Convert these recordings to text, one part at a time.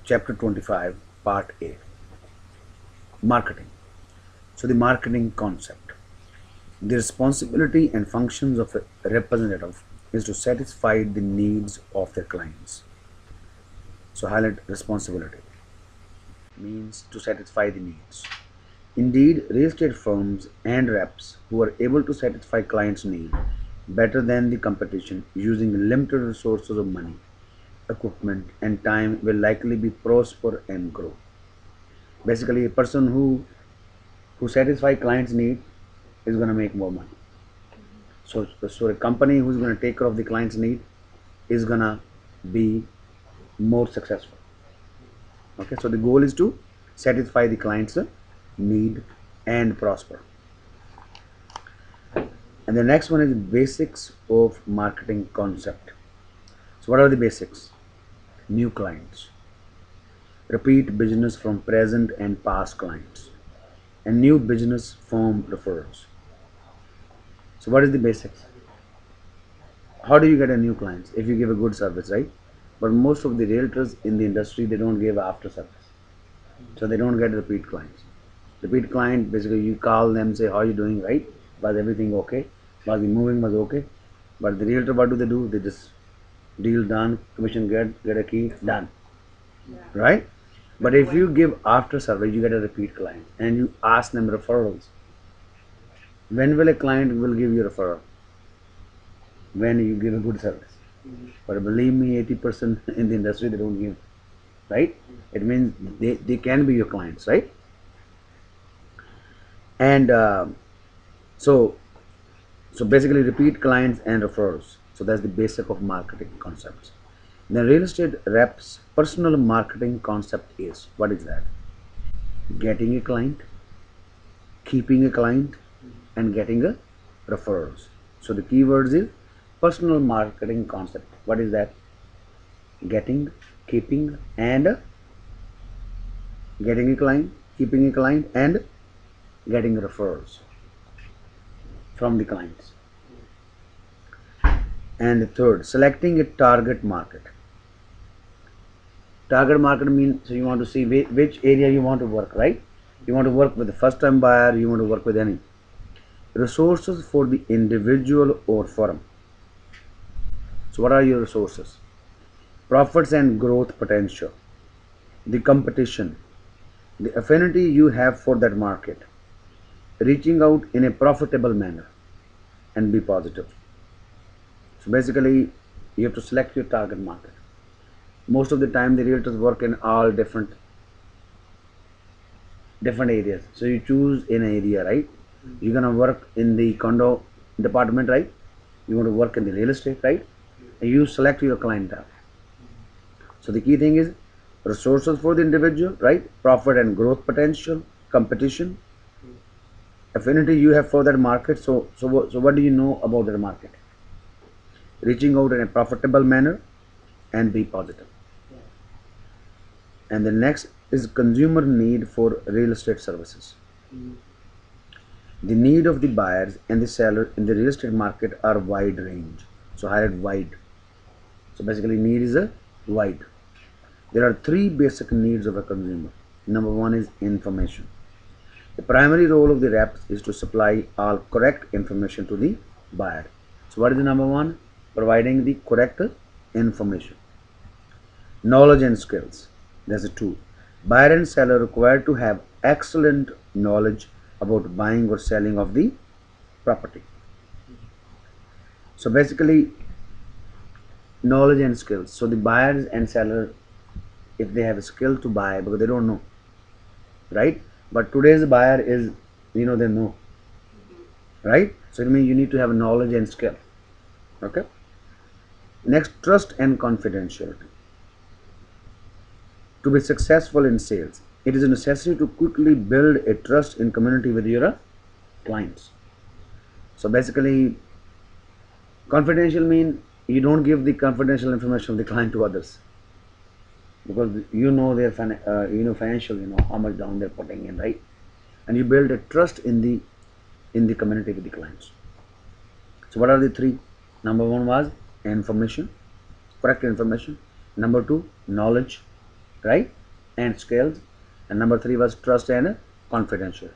Chapter 25, Part A, Marketing. So the marketing concept. The responsibility and functions of a representative is to satisfy the needs of their clients. So highlight responsibility means to satisfy the needs. Indeed, real estate firms and reps who are able to satisfy clients' need better than the competition using limited resources of money, equipment, and time will likely be prosper and grow. Basically, a person who satisfy clients' need is going to make more money. So a company who's going to take care of the client's need is going to be more successful. Okay, so the goal is to satisfy the client's need and prosper. And the next one is basics of marketing concept. So what are the basics? New clients, repeat business from present and past clients, and new business from referrals. So what is the basics? How do you get a new clients? If you give a good service, right? But most of the realtors in the industry, they don't give after service, so they don't get repeat clients. Repeat client, basically you call them, say how you doing, right? Was everything okay? Was the moving was okay? But the realtor, what do? They just deal done, commission get a key done, right? But if you give after service, you get a repeat client and you ask them referrals. When will a client will give you referral? When you give a good service. But believe me, 80% in the industry they don't give, right? It means they can be your clients, right? And so so basically repeat clients and referrals. So that's the basic of marketing concepts. The real estate reps personal marketing concept is, what is that? Getting a client, keeping a client, and getting a referrals. So the keywords is personal marketing concept. What is that? Getting, keeping, and getting a client, keeping a client, and getting referrals from the clients. And the third, selecting a target market. Target market means, so you want to see which area you want to work, right? You want to work with the first time buyer, you want to work with any resources for the individual or firm. So what are your resources? Profits and growth potential, the competition, the affinity you have for that market, reaching out in a profitable manner, and be positive. So basically you have to select your target market. Most of the time the realtors work in all different areas. So you choose an area, right? You're gonna work in the condo department, right? You want to work in the real estate, right? And you select your clientele. So the key thing is resources for the individual, right? Profit and growth potential, competition, affinity you have for that market. So what do you know about that market? Reaching out in a profitable manner and be positive. And the next is consumer need for real estate services. The need of the buyers and the seller in the real estate market are wide range. So highlight wide. So basically need is a wide. There are three basic needs of a consumer. Number one is information. The primary role of the reps is to supply all correct information to the buyer. So what is the number one? Providing the correct information. Knowledge and skills. That's a two. Buyer and seller required to have excellent knowledge about buying or selling of the property. So basically knowledge and skills. So the buyers and seller, if they have a skill to buy, because they don't know, right? But today's buyer is, they know, right? So it means you need to have knowledge and skill. Okay. Next, trust and confidentiality. To be successful in sales, it is a necessity to quickly build a trust in community with your clients. So basically confidential mean you don't give the confidential information of the client to others, because you know their financial, how much down they're putting in, right? And you build a trust in the community with the clients. So what are the three? Number one was information, correct information. Number two, knowledge. right? And skills. And number three was trust and confidentiality.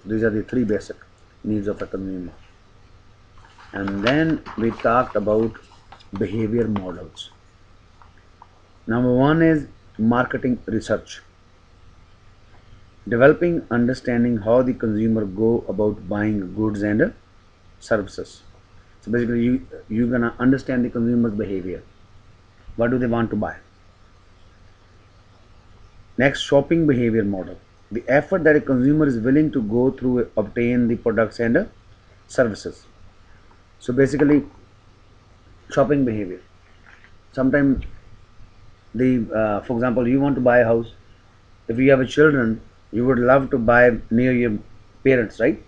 These are the three basic needs of a consumer. And then we talked about behavior models. Number one is marketing research. Developing understanding how the consumer go about buying goods and services. So basically you're gonna understand the consumer's behavior. What do they want to buy? Next, shopping behavior model. The effort that a consumer is willing to go through obtain the products and services. So basically shopping behavior. Sometimes for example, you want to buy a house. If you have a children, you would love to buy near your parents, right?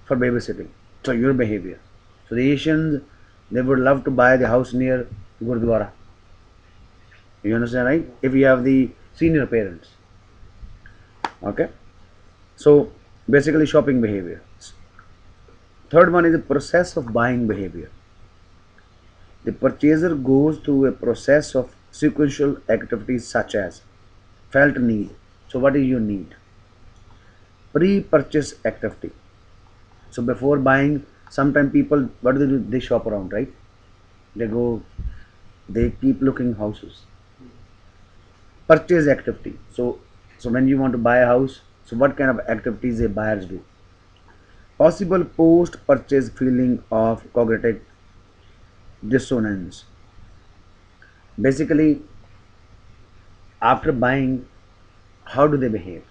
For babysitting. So your behavior. So the Asians, they would love to buy the house near Gurdwara. You understand, right? If you have the senior parents. Okay. So basically shopping behavior. Third one is the process of buying behavior. The purchaser goes through a process of sequential activities such as felt need. So what is your need? Pre-purchase activity. So before buying, sometimes people, what do? They shop around, right? They go, they keep looking houses. Purchase activity. So when you want to buy a house, so what kind of activities the buyers do? Possible post-purchase feeling of cognitive dissonance. Basically, after buying, how do they behave?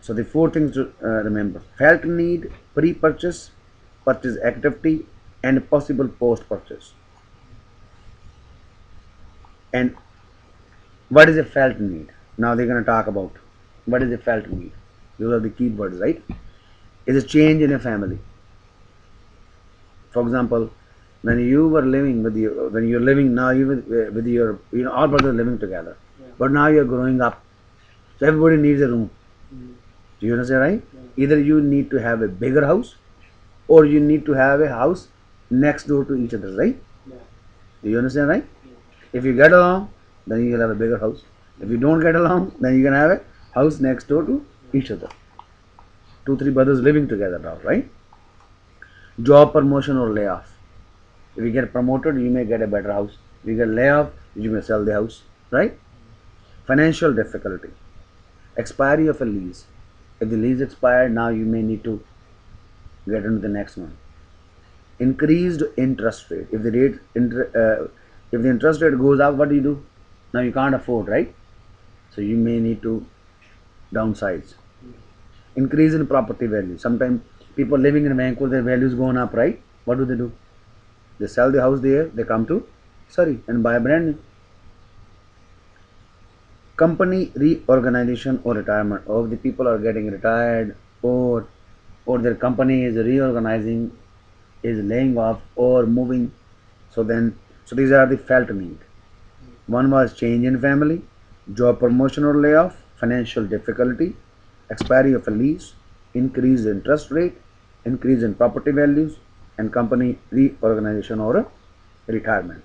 So the four things to remember: felt need, pre-purchase, purchase activity, and possible post-purchase. And what is a felt need? Now they're going to talk about what is a felt need. Those are the key words, right? Is a change in a family. For example, when you were living with your, when you're living now, you with your, all brothers living together, but now you're growing up, so everybody needs a room. Do you understand, right? Either you need to have a bigger house, or you need to have a house next door to each other, right? Do you understand, right? If you get along, then you will have a bigger house. If you don't get along, then you can have a house next door to each other. Two, three brothers living together now, right? Job promotion or layoff. If you get promoted, you may get a better house. If you get layoff, you may sell the house, right? Financial difficulty. Expiry of a lease. If the lease expired, now you may need to get into the next one. Increased interest rate. If the interest rate goes up, what do you do? Now you can't afford, right? So you may need to downsize. Increase in property value. Sometimes people living in Vancouver, their values going up, right? What do? They sell the house there, they come to Surrey and buy a brand new. Company reorganization or retirement. Or the people are getting retired, or their company is reorganizing, is laying off or moving. So these are the felt need. One was change in family, job promotion or layoff, financial difficulty, expiry of a lease, increase in interest rate, increase in property values, and company reorganization or retirement.